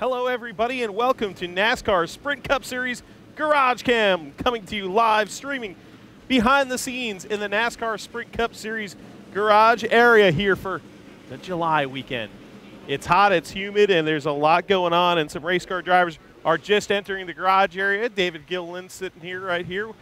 Hello, everybody, and welcome to NASCAR Sprint Cup Series GarageCam, coming to you live streaming behind the scenes in the NASCAR Sprint Cup Series garage area here for the July weekend. It's hot, it's humid, and there's a lot going on, and some race car drivers are just entering the garage area. David Gilliland sitting here, right here.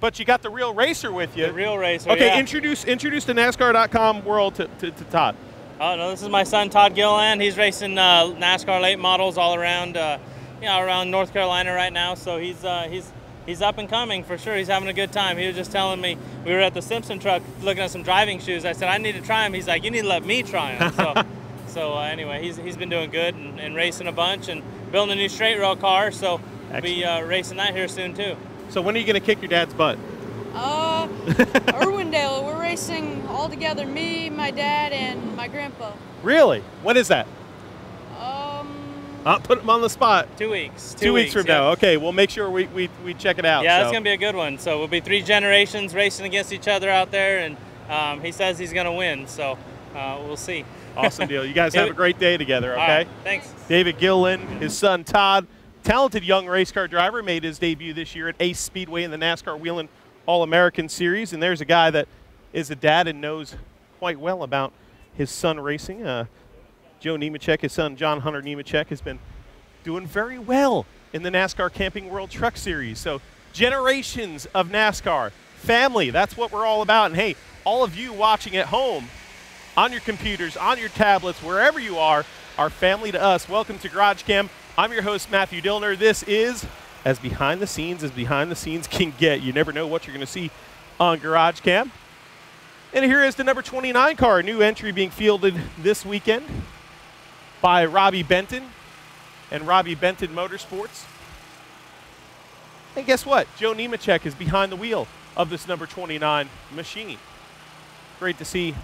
But you got the real racer with you. The real racer, okay, yeah. introduce the NASCAR.com world to Todd. Oh no, this is my son Todd Gilliland. He's racing NASCAR late models all around, around North Carolina right now. So he's up and coming for sure. He's having a good time. He was just telling me, we were at the Simpson truck looking at some driving shoes. I said I need to try them. He's like, you need to let me try them. So anyway, he's been doing good and racing a bunch and building a new straight rail car. So we'll be racing that here soon too. So when are you going to kick your dad's butt? Irwindale. We're racing all together, me, my dad, and my grandpa. Really? When is that? I'll put him on the spot. 2 weeks. 2 weeks from now. Okay, we'll make sure we check it out. Yeah, it's going to be a good one. So we'll be 3 generations racing against each other out there, and he says he's going to win. So we'll see. Awesome deal. You guys have a great day together, okay? All right, thanks. David Gilliland, his son Todd, talented young race car driver, made his debut this year at Ace Speedway in the NASCAR Wheeling All-American Series. And there's a guy that is a dad and knows quite well about his son racing. Joe Nemechek, his son John Hunter Nemechek, has been doing very well in the NASCAR Camping World Truck Series. So generations of NASCAR, family, that's what we're all about. And hey, all of you watching at home, on your computers, on your tablets, wherever you are family to us. Welcome to GarageCam. I'm your host, Matthew Dillner. This is as behind the scenes can get. You never know what you're going to see on GarageCam. And here is the number 29 car, a new entry being fielded this weekend by Robbie Benton and Robbie Benton Motorsports. And guess what? Joe Nemechek is behind the wheel of this number 29 machine. Great to see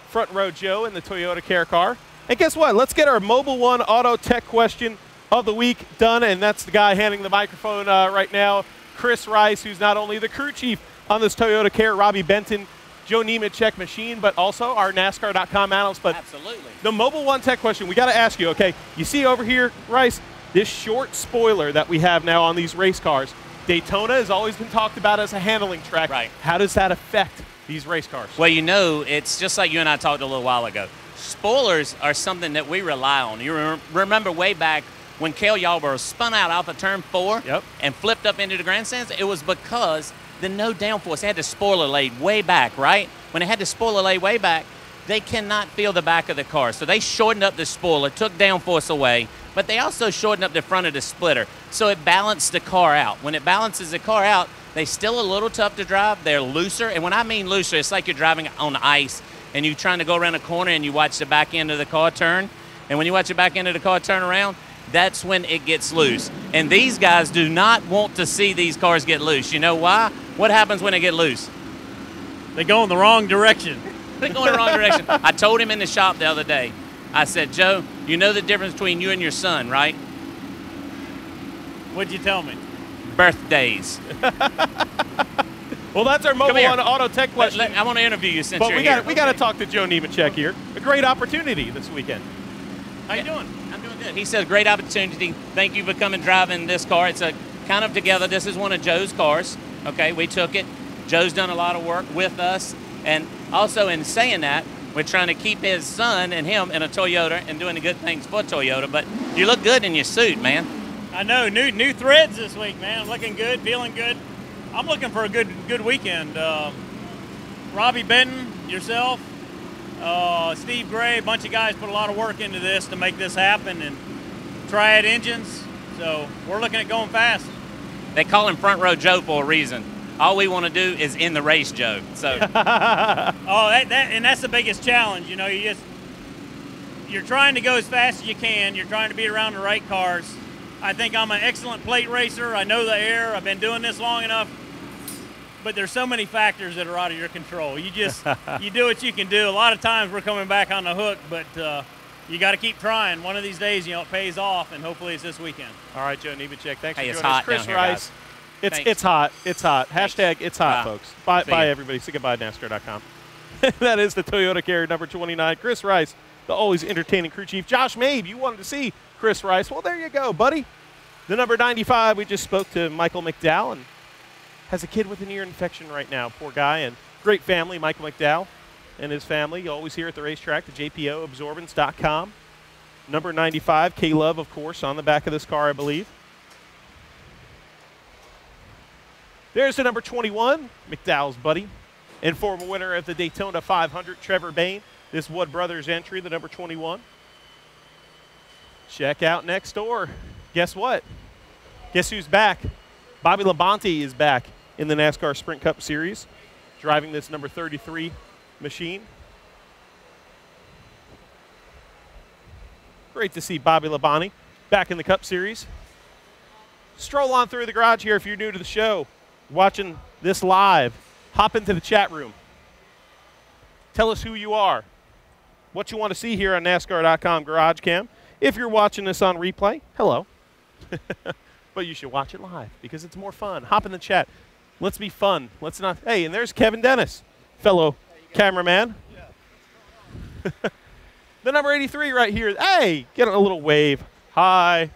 front row Joe in the Toyota Care car. And guess what? Let's get our Mobile One Auto Tech question of the week done, and that's the guy handing the microphone right now, Chris Rice, who's not only the crew chief on this Toyota Care Robbie Benton Joe Nemechek machine, but also our NASCAR.com analyst. But absolutely, the Mobile One Tech question, we got to ask you, okay, you see over here, Rice, this short spoiler that we have now on these race cars. Daytona has always been talked about as a handling track. Right. How does that affect these race cars? Well, you know, it's just like you and I talked a little while ago. Spoilers are something that we rely on. You remember way back when Cale Yarborough spun out off of turn 4 and flipped up into the grandstands? It was because the no downforce. They had the spoiler laid way back, right? When they had the spoiler laid way back, they cannot feel the back of the car. So they shortened up the spoiler, took downforce away, but they also shortened up the front of the splitter. So it balanced the car out. When it balances the car out, they're still a little tough to drive. They're looser. And when I mean looser, it's like you're driving on ice and you're trying to go around a corner and you watch the back end of the car turn. And when you watch the back end of the car turn around, that's when it gets loose. And these guys do not want to see these cars get loose. You know why? What happens when they get loose? They go in the wrong direction. They go in the wrong direction. I told him in the shop the other day, I said, Joe, you know the difference between you and your son, right? What'd you tell me? Birthdays. Well, that's our Mobile One Auto Tech question. I want to interview you since but you're here. We got to talk to Joe Nemechek here. A great opportunity this weekend. How you doing? I'm doing good. He says, great opportunity. Thank you for coming driving this car. It's a kind of together. This is one of Joe's cars. Okay, we took it. Joe's done a lot of work with us. And also in saying that, we're trying to keep his son and him in a Toyota and doing the good things for Toyota. But you look good in your suit, man. I know, new threads this week, man. I'm looking good, feeling good. I'm looking for a good weekend. Robbie Benton, yourself, Steve Gray, a bunch of guys put a lot of work into this to make this happen, and Triad engines. So we're looking at going fast. They call him Front Row Joe for a reason. All we want to do is in the race, Joe. So. And that's the biggest challenge. You know, you're trying to go as fast as you can. You're trying to be around the right cars. I think I'm an excellent plate racer. I know the air. I've been doing this long enough. But there's so many factors that are out of your control. You do what you can do. A lot of times we're coming back on the hook, but you got to keep trying. One of these days, it pays off, and hopefully it's this weekend. All right, Joe Nemechek, thanks for it's joining us. hot Chris down here, Rice. guys. It's hot. It's hot. Thanks. Hashtag it's hot, Wow. folks. Bye, See ya. everybody. Say goodbye to NASCAR.com. That is the Toyota Care number 29. Chris Rice, the always entertaining crew chief. Josh Mabe, you wanted to see Chris Rice. Well, there you go, buddy. The number 95, we just spoke to Michael McDowell, and has a kid with an ear infection right now. Poor guy, and great family, Michael McDowell and his family. Always here at the racetrack, the JPOabsorbance.com. Number 95, K-Love, of course, on the back of this car, I believe. There's the number 21, McDowell's buddy, and former winner of the Daytona 500, Trevor Bayne. This Wood Brothers entry, the number 21. Check out next door. Guess what? Guess who's back? Bobby Labonte is back in the NASCAR Sprint Cup Series, driving this number 33 machine. Great to see Bobby Labonte back in the Cup Series. Stroll on through the garage here if you're new to the show, watching this live. Hop into the chat room. Tell us who you are, what you want to see here on NASCAR.com GarageCam. If you're watching this on replay, hello. But you should watch it live because it's more fun. Hop in the chat. Let's be fun. Let's not. Hey, and there's Kevin Dennis, fellow cameraman. The number 83 right here. Hey, get a little wave. Hi.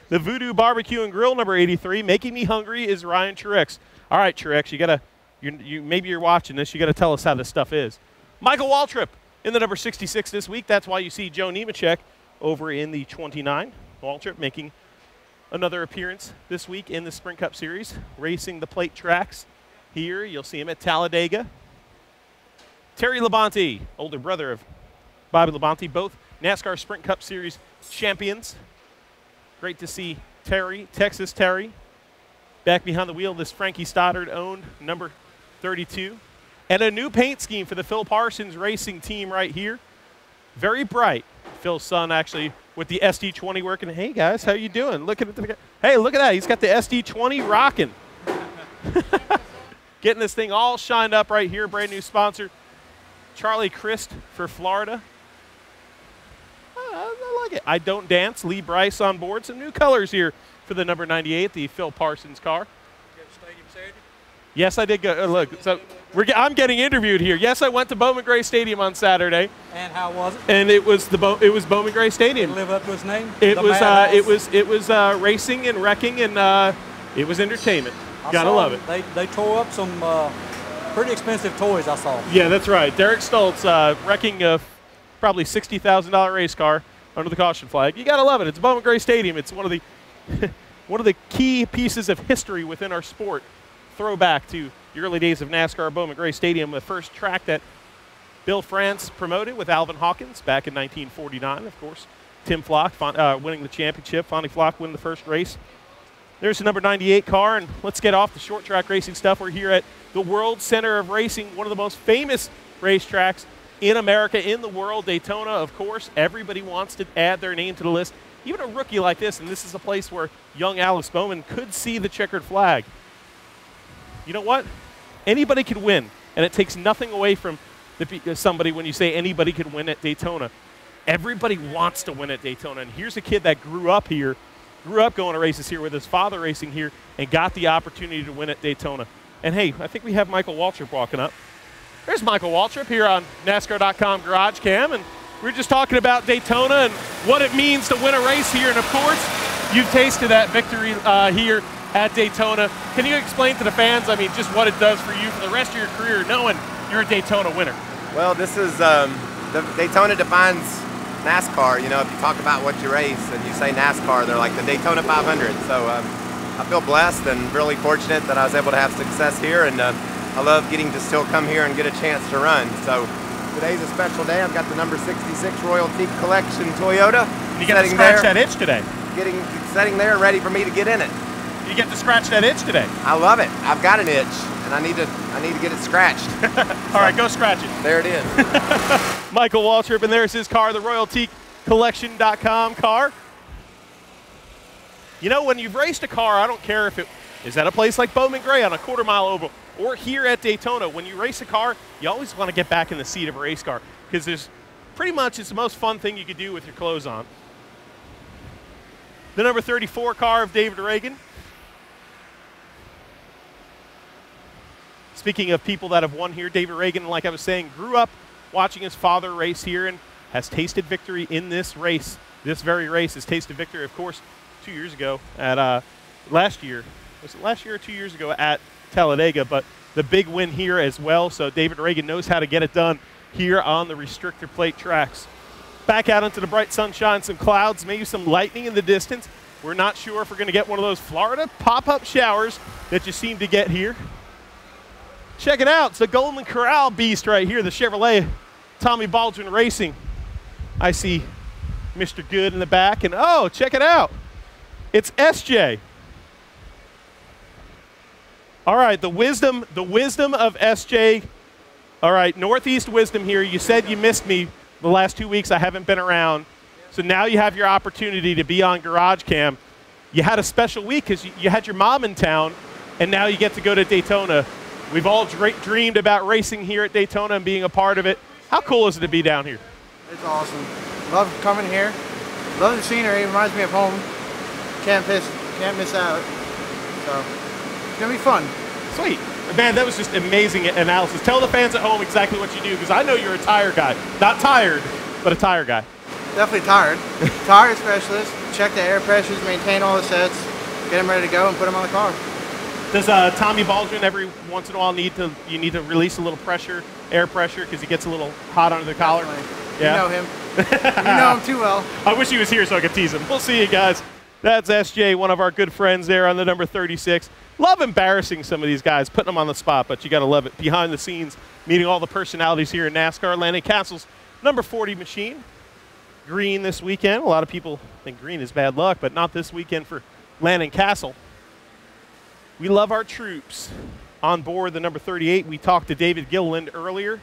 The Voodoo Barbecue and Grill, number 83. Making me hungry is Ryan Truex. All right, Truex, you gotta. Maybe you're watching this. You gotta tell us how this stuff is. Michael Waltrip in the number 66 this week. That's why you see Joe Nemechek over in the 29. Waltrip making another appearance this week in the Sprint Cup Series, racing the plate tracks here. You'll see him at Talladega. Terry Labonte, older brother of Bobby Labonte, both NASCAR Sprint Cup Series champions. Great to see Terry, Texas Terry, back behind the wheel of this Frankie Stoddard-owned number 32. And a new paint scheme for the Phil Parsons Racing team right here. Very bright. Phil's son actually with the SD20 working. Hey, guys, how you doing? Hey, look at that. He's got the SD20 rocking. Getting this thing all shined up right here. Brand new sponsor, Charlie Crist for Florida. I like it. I Don't Dance. Lee Bryce on board. Some new colors here for the number 98, the Phil Parsons car. Did you go to Stadium Saturday? Yes, I did go. Look, so I'm getting interviewed here. Yes, I went to Bowman Gray Stadium on Saturday. And how was it? And it was Bowman Gray Stadium. Did it live up to its name? It was racing and wrecking, and it was entertainment. Gotta love it. They tore up some pretty expensive toys I saw. Yeah, that's right. Derek Stoltz wrecking a probably $60,000 race car under the caution flag. You gotta love it. It's Bowman Gray Stadium. It's one of the one of the key pieces of history within our sport. Throwback to the early days of NASCAR. Bowman Gray Stadium, the first track that Bill France promoted with Alvin Hawkins back in 1949. Of course, Tim Flock winning the championship. Fonnie Flock winning the first race. There's the number 98 car, and let's get off the short track racing stuff. We're here at the World Center of Racing, one of the most famous racetracks in America, in the world. Daytona, of course. Everybody wants to add their name to the list. Even a rookie like this, and this is a place where young Alex Bowman could see the checkered flag. You know what? Anybody could win, and it takes nothing away from somebody when you say anybody could win at Daytona. Everybody wants to win at Daytona, and here's a kid that grew up here, grew up going to races here with his father racing here, and got the opportunity to win at Daytona. And hey, I think we have Michael Waltrip walking up. There's Michael Waltrip here on NASCAR.com GarageCam, and we're just talking about Daytona and what it means to win a race here. And of course, you've tasted that victory here at Daytona. Can you explain to the fans, I mean, just what it does for you for the rest of your career, knowing you're a Daytona winner? Well, this is, the Daytona defines NASCAR. You know, if you talk about what you race and you say NASCAR, they're like the Daytona 500. So I feel blessed and really fortunate that I was able to have success here, and I love getting to still come here and get a chance to run. So today's a special day. I've got the number 66 Royalty Collection Toyota. You get to scratch that itch today. Sitting there ready for me to get in it. You get to scratch that itch today. I love it. I've got an itch, and I need to get it scratched. All right, go scratch it. There it is. Michael Waltrip, and there's his car, the RoyaltyCollection.com car. You know, when you've raced a car, I don't care if it is at a place like Bowman Gray on a quarter-mile oval or here at Daytona. When you race a car, you always want to get back in the seat of a race car because there's pretty much it's the most fun thing you could do with your clothes on. The number 34 car of David Reagan. Speaking of people that have won here, David Reagan, like I was saying, grew up watching his father race here and has tasted victory in this race, this very race, his taste of victory, of course, 2 years ago at last year. Was it last year or 2 years ago at Talladega? But the big win here as well. So David Reagan knows how to get it done here on the restrictor plate tracks. Back out into the bright sunshine, some clouds, maybe some lightning in the distance. We're not sure if we're going to get one of those Florida pop-up showers that you seem to get here. Check it out. It's the Golden Corral beast right here, the Chevrolet Tommy Baldwin Racing. I see Mr. Good in the back, and oh, check it out. It's SJ. All right, the wisdom of SJ. All right, Northeast wisdom here. You said you missed me the last 2 weeks. I haven't been around. So now you have your opportunity to be on GarageCam. You had a special week because you had your mom in town, and now you get to go to Daytona. We've all dreamed about racing here at Daytona and being a part of it. How cool is it to be down here? It's awesome. Love coming here. Love the scenery. It reminds me of home. Can't miss out. So it's gonna be fun. Sweet. Man, that was just amazing analysis. Tell the fans at home exactly what you do, because I know you're a tire guy. Not tired, but a tire guy. Definitely tired. Tire specialist. Check the air pressures, maintain all the sets, get them ready to go, and put them on the car. Does Tommy Baldwin every once in a while need to release a little pressure, air pressure, because he gets a little hot under the collar? Definitely. Yeah. You know him. You know him too well. I wish he was here so I could tease him. We'll see you guys. That's SJ, one of our good friends there on the number 36. Love embarrassing some of these guys, putting them on the spot, but you got to love it. Behind the scenes, meeting all the personalities here in NASCAR. Landon Castle's number 40 machine. Green this weekend. A lot of people think green is bad luck, but not this weekend for Landon Castle. We love our troops. On board the number 38, we talked to David Gilliland earlier,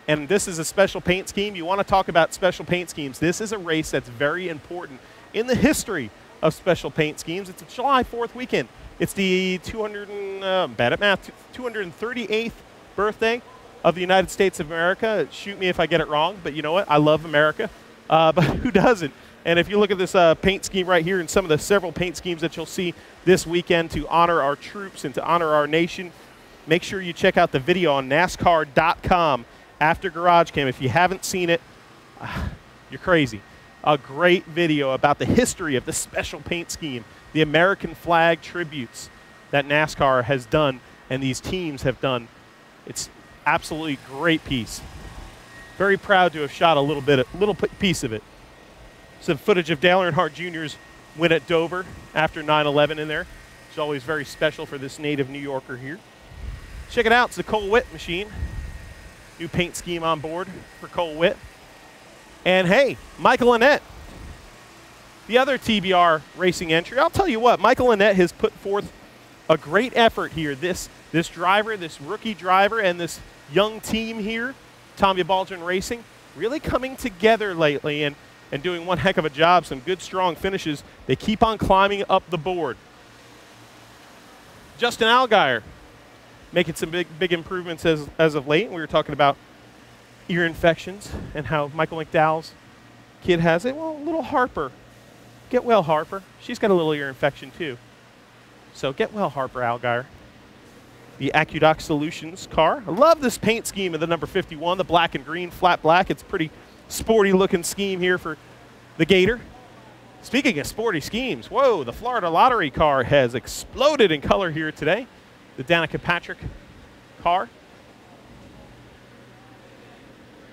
and this is a special paint scheme. You want to talk about special paint schemes. This is a race that's very important in the history of special paint schemes. It's a July 4th weekend. It's the 238th birthday of the United States of America. Shoot me if I get it wrong, but you know what? I love America, but who doesn't? And if you look at this paint scheme right here and some of the several paint schemes that you'll see this weekend to honor our troops and to honor our nation, make sure you check out the video on NASCAR.com after GarageCam. If you haven't seen it, you're crazy. A great video about the history of the special paint scheme, the American flag tributes that NASCAR has done and these teams have done. It's absolutely great piece. Very proud to have shot a little piece of it. Some footage of Dale Earnhardt Jr.'s win at Dover after 9/11 in there. It's always very special for this native New Yorker here. Check it out. It's the Cole Witt machine. New paint scheme on board for Cole Witt. And hey, Michael Annett, the other TBR racing entry. I'll tell you what, Michael Annett has put forth a great effort here. This driver, this rookie driver, and this young team here, Tommy Baldwin Racing, really coming together lately and doing one heck of a job. Some good, strong finishes. They keep on climbing up the board. Justin Allgaier making some big improvements as of late. We were talking about ear infections and how Michael McDowell's kid has it. Well, little Harper. Get well, Harper. She's got a little ear infection, too. So get well, Harper Allgaier. The AccuDoc Solutions car. I love this paint scheme of the number 51, the black and green, flat black. It's a pretty sporty-looking scheme here for the Gator. Speaking of sporty schemes, whoa, the Florida Lottery car has exploded in color here today. The Danica Patrick car.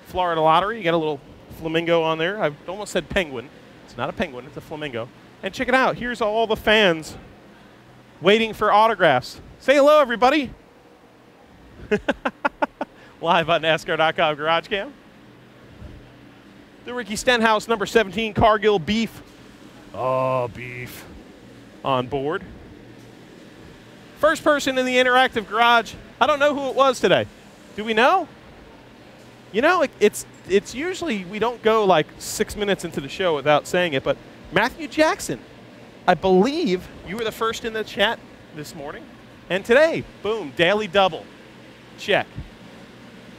Florida Lottery, you got a little flamingo on there. I almost said penguin. It's not a penguin, it's a flamingo. And check it out, here's all the fans waiting for autographs. Say hello, everybody. Live on NASCAR.com GarageCam. The Ricky Stenhouse number 17 Cargill Beef. Oh, beef. On board. First person in the interactive garage. I don't know who it was today. Do we know? You know, it's usually we don't go like 6 minutes into the show without saying it, but Matthew Jackson, I believe you were the first in the chat this morning. And today, boom, daily double. Check.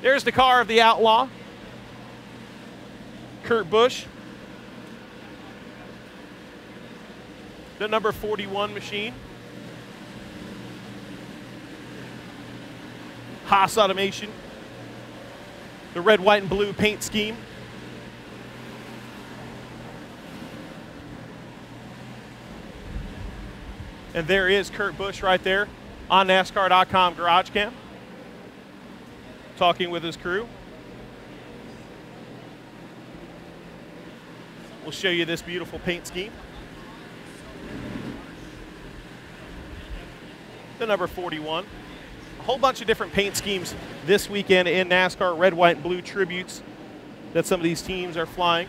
There's the car of the outlaw. Kurt Busch. The number 41 machine. Haas Automation. The red, white, and blue paint scheme. And there is Kurt Busch right there on NASCAR.com GarageCam, talking with his crew. We'll show you this beautiful paint scheme. The number 41. A whole bunch of different paint schemes this weekend in NASCAR, red, white, and blue tributes that some of these teams are flying.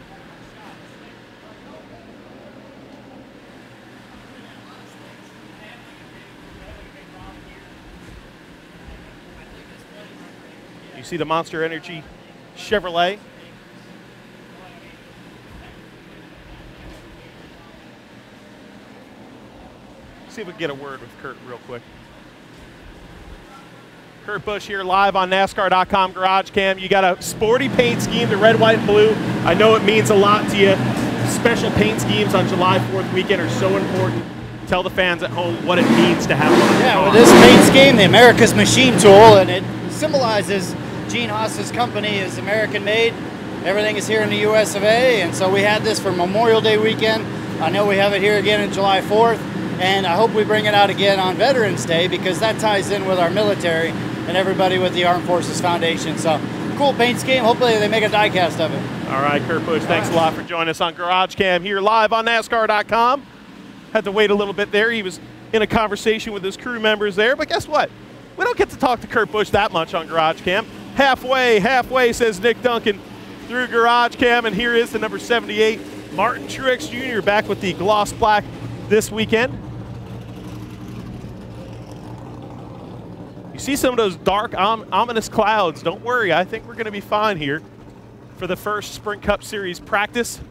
You see the Monster Energy Chevrolet. See if we can get a word with Kurt real quick. Kurt Busch here live on NASCAR.com GarageCam. You got a sporty paint scheme, the red, white, and blue. I know it means a lot to you. Special paint schemes on July 4th weekend are so important. Tell the fans at home what it means to have one. Yeah, with this paint scheme, the America's Machine tool, and it symbolizes Gene Haas's company is American made. Everything is here in the US of A, and so we had this for Memorial Day weekend. I know we have it here again on July 4th, and I hope we bring it out again on Veterans Day because that ties in with our military and everybody with the Armed Forces Foundation. So, cool paint scheme. Hopefully they make a die cast of it. All right, Kurt Busch, thanks a lot for joining us on GarageCam here live on NASCAR.com. Had to wait a little bit there. He was in a conversation with his crew members there, but guess what? We don't get to talk to Kurt Busch that much on GarageCam. Halfway, says Nick Duncan through GarageCam, and here is the number 78, Martin Truex Jr. back with the gloss black this weekend. You see some of those dark, ominous clouds. Don't worry, I think we're going to be fine here for the first Sprint Cup Series practice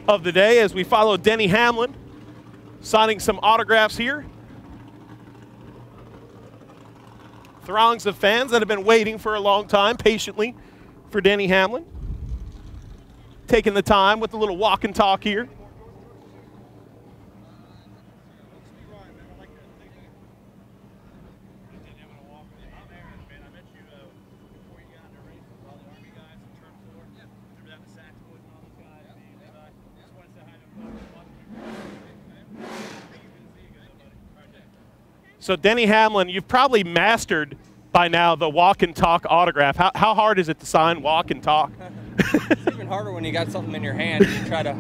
of the day as we follow Denny Hamlin signing some autographs here. Throngs of fans that have been waiting for a long time, patiently, for Denny Hamlin. Taking the time with a little walk and talk here. So Denny Hamlin, you've probably mastered by now the walk and talk autograph. How hard is it to sign walk and talk? It's even harder when you got something in your hand and you try to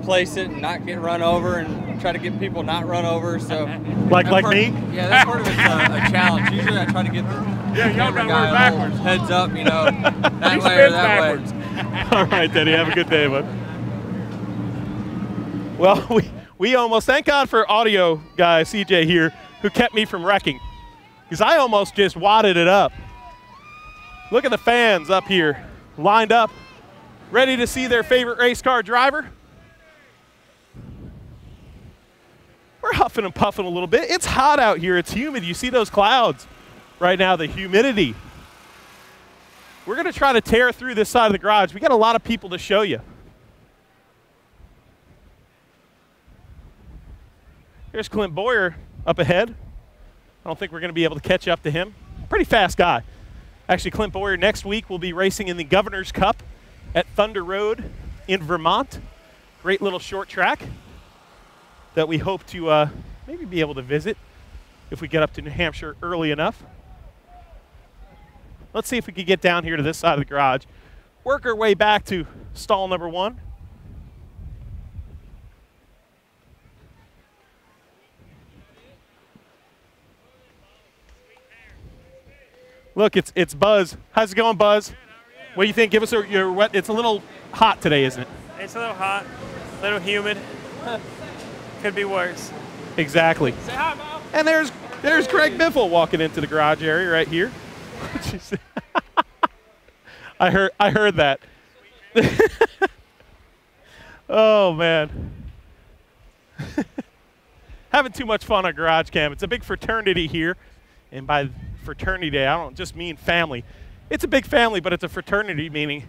place it and not get run over and try to get people not run over. So like me? Yeah, that part of it's a challenge. Usually I try to get the camera guy backwards. Heads up, you know, that way or that backwards. Way. All right, Denny, have a good day, bud. Well, we almost, thank God for audio guy CJ here, who kept me from wrecking, because I almost just wadded it up. Look at the fans up here, lined up, ready to see their favorite race car driver. We're huffing and puffing a little bit. It's hot out here. It's humid. You see those clouds right now, the humidity. We're going to try to tear through this side of the garage. We got a lot of people to show you. Here's Clint Boyer up ahead. I don't think we're going to be able to catch up to him. Pretty fast guy. Actually, Clint Boyer next week will be racing in the Governor's Cup at Thunder Road in Vermont. Great little short track that we hope to maybe be able to visit if we get up to New Hampshire early enough. Let's see if we can get down here to this side of the garage. Work our way back to stall number 1. Look, it's Buzz. How's it going, Buzz? What do you think? Give us your wet. It's a little hot today, isn't it? It's a little hot, a little humid. Could be worse. Exactly. Say hi, Bob. And there's Greg Biffle walking into the garage area right here. I heard that. Oh man. Having too much fun on GarageCam. It's a big fraternity here, and by fraternity day, I don't just mean family. It's a big family, but it's a fraternity, meaning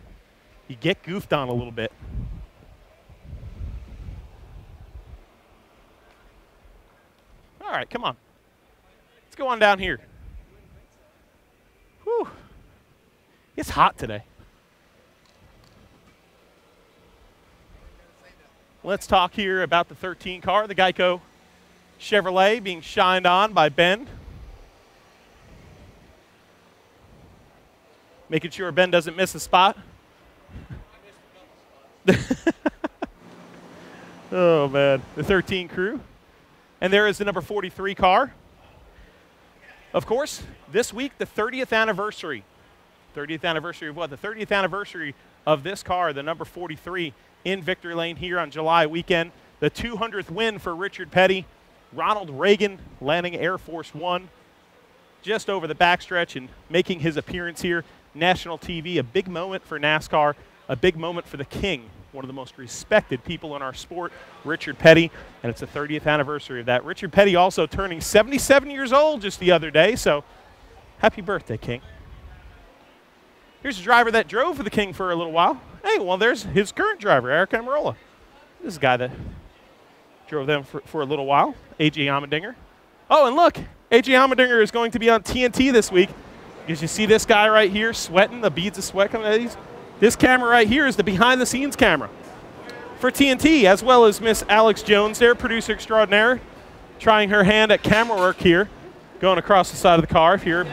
you get goofed on a little bit. All right, come on. Let's go on down here. Whew. It's hot today. Let's talk here about the 13 car, the Geico Chevrolet being shined on by Ben. Making sure Ben doesn't miss a spot. Oh, man. The 13 crew. And there is the number 43 car. Of course, this week, the 30th anniversary. 30th anniversary of what? The 30th anniversary of this car, the number 43, in Victory Lane here on July weekend. The 200th win for Richard Petty. Ronald Reagan landing Air Force One just over the backstretch and making his appearance here. National TV, a big moment for NASCAR, a big moment for the King, one of the most respected people in our sport, Richard Petty, and it's the 30th anniversary of that. Richard Petty also turning 77 years old just the other day, so happy birthday, King. Here's a driver that drove for the King for a little while. Hey, well, there's his current driver, Eric Amarola. This is a guy that drove them for a little while, A.J. Allmendinger. Oh, and look, A.J. Allmendinger is going to be on TNT this week. Because you see this guy right here sweating, the beads of sweat coming out of these. This camera right here is the behind-the-scenes camera for TNT, as well as Miss Alex Jones there, producer extraordinaire, trying her hand at camera work here, going across the side of the car here.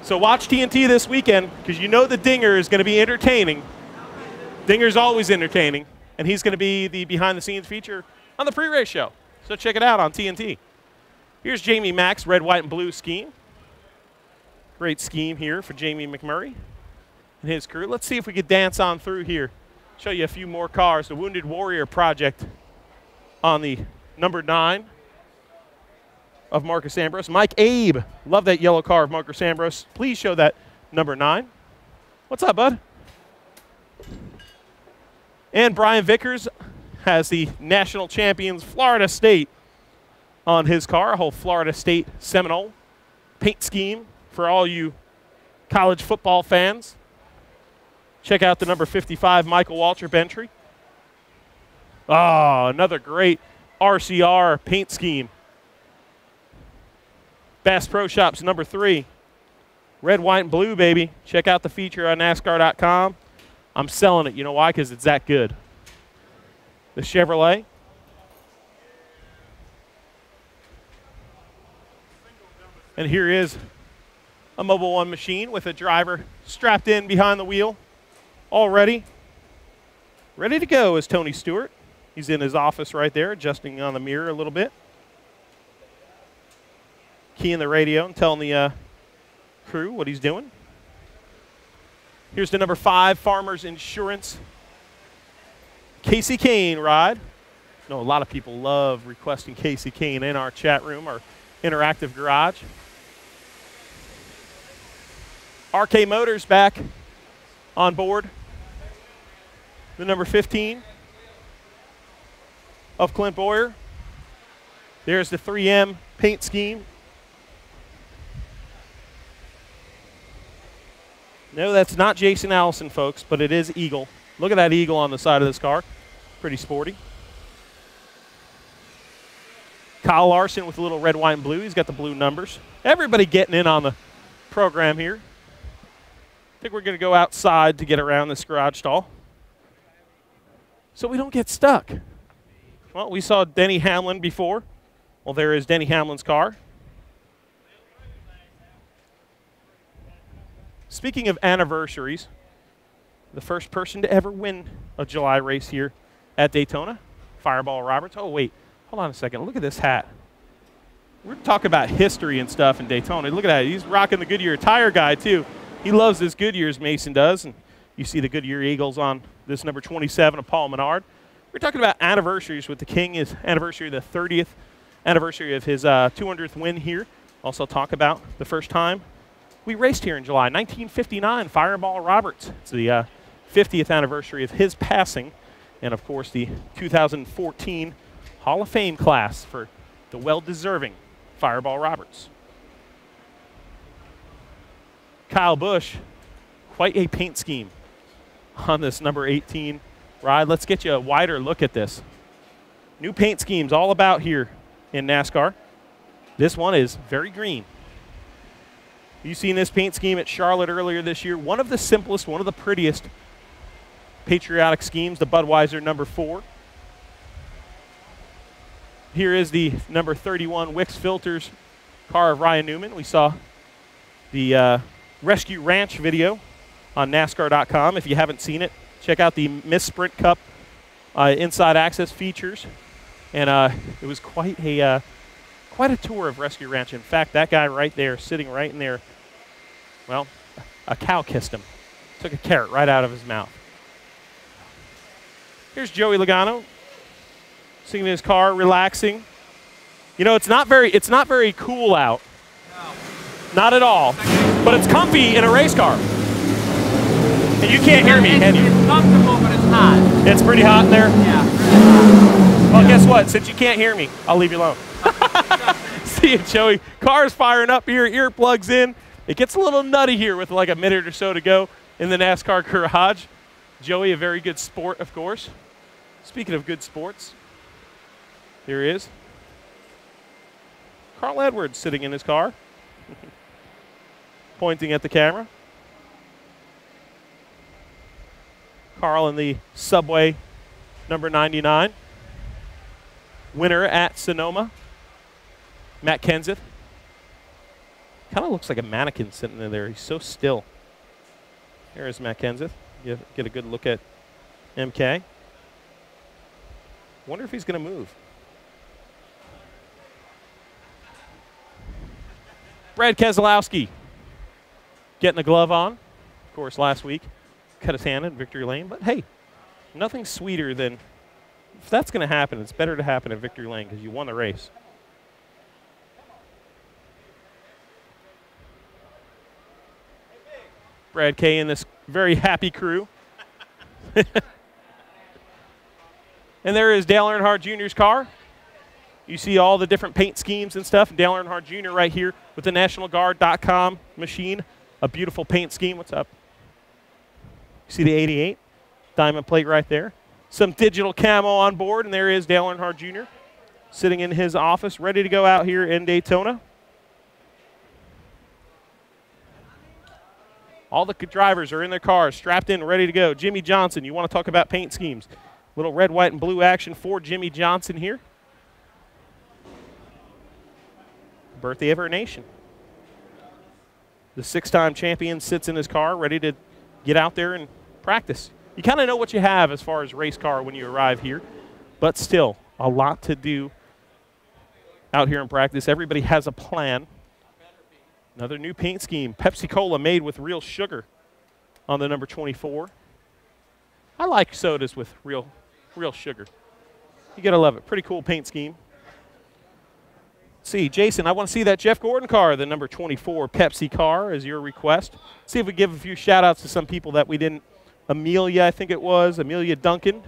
So watch TNT this weekend, because you know the Dinger is going to be entertaining. Dinger's always entertaining, and he's going to be the behind-the-scenes feature on the pre-race show. So check it out on TNT. Here's Jamie Mack's red, white, and blue scheme. Great scheme here for Jamie McMurray and his crew. Let's see if we could dance on through here. Show you a few more cars. The Wounded Warrior Project on the number 9 of Marcus Ambrose. Mike Abe, love that yellow car of Marcus Ambrose. Please show that number 9. What's up, bud? And Brian Vickers has the national champions Florida State on his car, a whole Florida State Seminole paint scheme for all you college football fans. Check out the number 55 Michael Waltrip entry. Oh, another great RCR paint scheme. Bass Pro Shops number 3. Red, white, and blue, baby. Check out the feature on NASCAR.com. I'm selling it. You know why? Because it's that good. The Chevrolet. And here is a Mobil 1 machine with a driver strapped in behind the wheel, all ready. Ready to go is Tony Stewart. He's in his office right there, adjusting on the mirror a little bit. Keying the radio and telling the crew what he's doing. Here's the number 5 Farmers Insurance Casey Kane ride. I know a lot of people love requesting Casey Kane in our chat room, our interactive garage. RK Motors back on board. The number 15 of Clint Boyer. There's the 3M paint scheme. No, that's not Jason Allison, folks, but it is Eagle. Look at that Eagle on the side of this car. Pretty sporty. Kyle Larson with a little red, white, and blue. He's got the blue numbers. Everybody getting in on the program here. I think we're going to go outside to get around this garage stall so we don't get stuck. Well, we saw Denny Hamlin before. Well, there is Denny Hamlin's car. Speaking of anniversaries, the first person to ever win a July race here at Daytona, Fireball Roberts. Oh, wait. Hold on a second. Look at this hat. We're talking about history and stuff in Daytona. Look at that. He's rocking the Goodyear tire guy, too. He loves his Goodyears, Mason does. And you see the Goodyear Eagles on this number 27 of Paul Menard. We're talking about anniversaries with the King. His anniversary, the 30th anniversary of his 200th win here. Also talk about the first time we raced here in July, 1959, Fireball Roberts. It's the 50th anniversary of his passing. And, of course, the 2014 Hall of Fame class for the well-deserving Fireball Roberts. Kyle Busch, quite a paint scheme on this number 18 ride. Let's get you a wider look at this. New paint schemes all about here in NASCAR. This one is very green. You've seen this paint scheme at Charlotte earlier this year. One of the simplest, one of the prettiest patriotic schemes, the Budweiser number 4. Here is the number 31 Wix Filters car of Ryan Newman. We saw the Rescue Ranch video on NASCAR.com. If you haven't seen it, check out the Miss Sprint Cup inside access features. And it was quite a tour of Rescue Ranch. In fact, that guy right there, sitting right in there, well, a cow kissed him. Took a carrot right out of his mouth. Here's Joey Logano, sitting in his car, relaxing. You know, it's not very cool out. No. Not at all. But it's comfy in a race car. And you can't hear me, can you? It's comfortable, but it's hot. It's pretty hot in there? Yeah. Well, guess what? Since you can't hear me, I'll leave you alone. See you, Joey. Car's firing up here, earplugs in. It gets a little nutty here with like a minute or so to go in the NASCAR garage. Joey, a very good sport, of course. Speaking of good sports, here he is. Carl Edwards sitting in his car, pointing at the camera. Carl in the Subway number 99. Winner at Sonoma. Matt Kenseth. Kind of looks like a mannequin sitting in there. He's so still. Here is Matt Kenseth. Get a good look at MK. Wonder if he's going to move. Brad Keselowski getting a glove on. Of course, last week, cut his hand in victory lane. But hey, nothing sweeter than, if that's going to happen, it's better to happen in victory lane because you won the race. Brad K and this very happy crew. And there is Dale Earnhardt Jr.'s car. You see all the different paint schemes and stuff. Dale Earnhardt Jr. right here with the NationalGuard.com machine. A beautiful paint scheme. What's up? You see the 88 diamond plate right there. Some digital camo on board, and there is Dale Earnhardt Jr. sitting in his office, ready to go out here in Daytona. All the drivers are in their cars, strapped in, ready to go. Jimmy Johnson, you want to talk about paint schemes. Little red, white, and blue action for Jimmy Johnson here. Birthday of our nation. The 6-time champion sits in his car, ready to get out there and practice. You kind of know what you have as far as race car when you arrive here, but still a lot to do out here in practice. Everybody has a plan. Another new paint scheme, Pepsi-Cola made with real sugar on the number 24. I like sodas with real sugar. You gotta love it. Pretty cool paint scheme. See, Jason, I want to see that Jeff Gordon car, the number 24 Pepsi car, as your request. See if we give a few shout-outs to some people that we didn't. Amelia, I think it was. Amelia Duncan.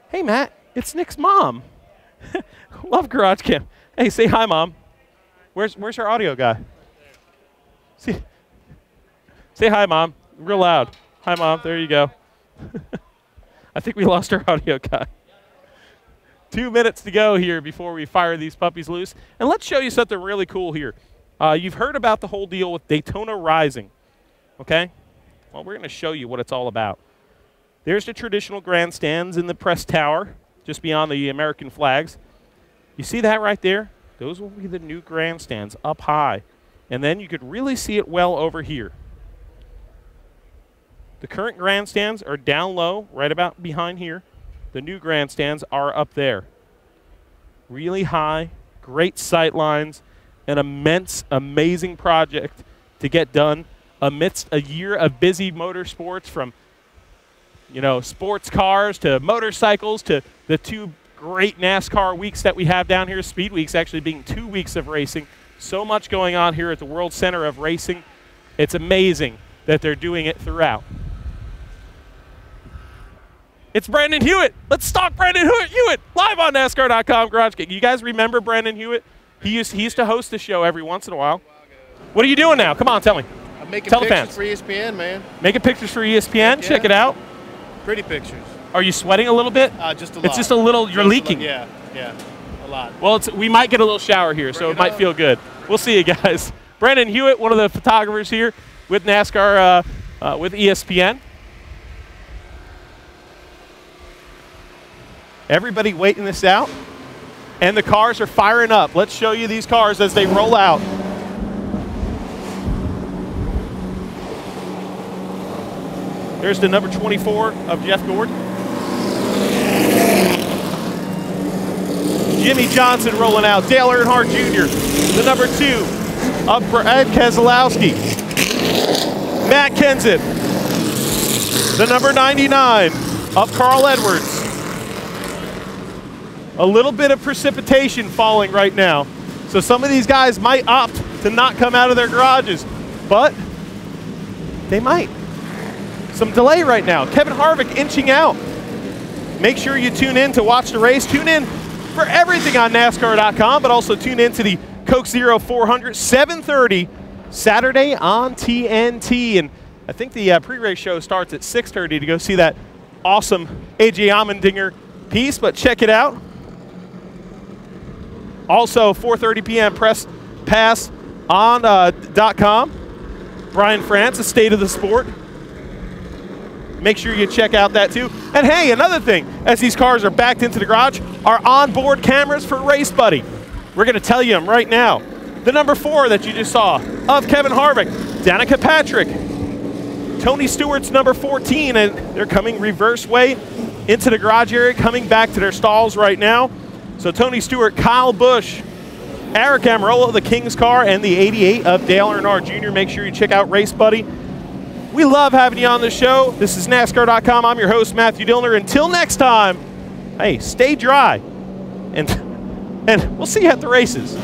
Hey, Matt, it's Nick's mom. Love GarageCam. Hey, say hi, Mom. Where's our audio guy? Say hi, Mom. Real loud. Hi, Mom. There you go. I think we lost our audio guy. 2 minutes to go here before we fire these puppies loose. And let's show you something really cool here. You've heard about the whole deal with Daytona Rising, okay? Well, we're going to show you what it's all about. There's the traditional grandstands in the press tower, just beyond the American flags. You see that right there? Those will be the new grandstands up high. And then you could really see it well over here. The current grandstands are down low, right about behind here. The new grandstands are up there. Really high, great sight lines, an immense, amazing project to get done amidst a year of busy motorsports, from, you know, sports cars to motorcycles to the 2 great NASCAR weeks that we have down here, Speed Weeks actually being 2 weeks of racing. So much going on here at the World Center of Racing. It's amazing that they're doing it throughout. It's Brandon Hewitt. Let's stalk Brandon Hewitt live on NASCAR.com GarageCam. You guys remember Brandon Hewitt? He used to host the show every once in a while. What are you doing now? Come on, tell me. I'm making tell pictures for ESPN, man. Making pictures for ESPN? Yeah. Check it out. Pretty pictures. Are you sweating a little bit? Just a lot. It's just a little, you're leaking. Yeah, a lot. Well, we might get a little shower here, so it might feel good. We'll see you guys. Brandon Hewitt, one of the photographers here with NASCAR, with ESPN. Everybody waiting this out. And the cars are firing up. Let's show you these cars as they roll out. There's the number 24 of Jeff Gordon. Jimmy Johnson rolling out. Dale Earnhardt Jr., the number 2 of Brad Keselowski. Matt Kenseth, the number 99 of Carl Edwards. A little bit of precipitation falling right now. So some of these guys might opt to not come out of their garages, but they might. Some delay right now. Kevin Harvick inching out. Make sure you tune in to watch the race. Tune in for everything on NASCAR.com, but also tune in to the Coke Zero 400, 7:30 Saturday on TNT. And I think the pre-race show starts at 6:30 to go see that awesome AJ Allmendinger piece, but check it out. Also, 4:30 p.m. press pass on .com. Brian France, the state of the sport. Make sure you check out that too. And hey, another thing, as these cars are backed into the garage, our onboard cameras for Race Buddy. We're going to tell you them right now. The number 4 that you just saw of Kevin Harvick, Danica Patrick. Tony Stewart's number 14, and they're coming reverse way into the garage area, coming back to their stalls right now. So Tony Stewart, Kyle Busch, Eric Amarola, the King's car, and the 88 of Dale Earnhardt Jr. Make sure you check out Race Buddy. We love having you on the show. This is NASCAR.com. I'm your host, Matthew Dillner. Until next time, hey, stay dry, and we'll see you at the races.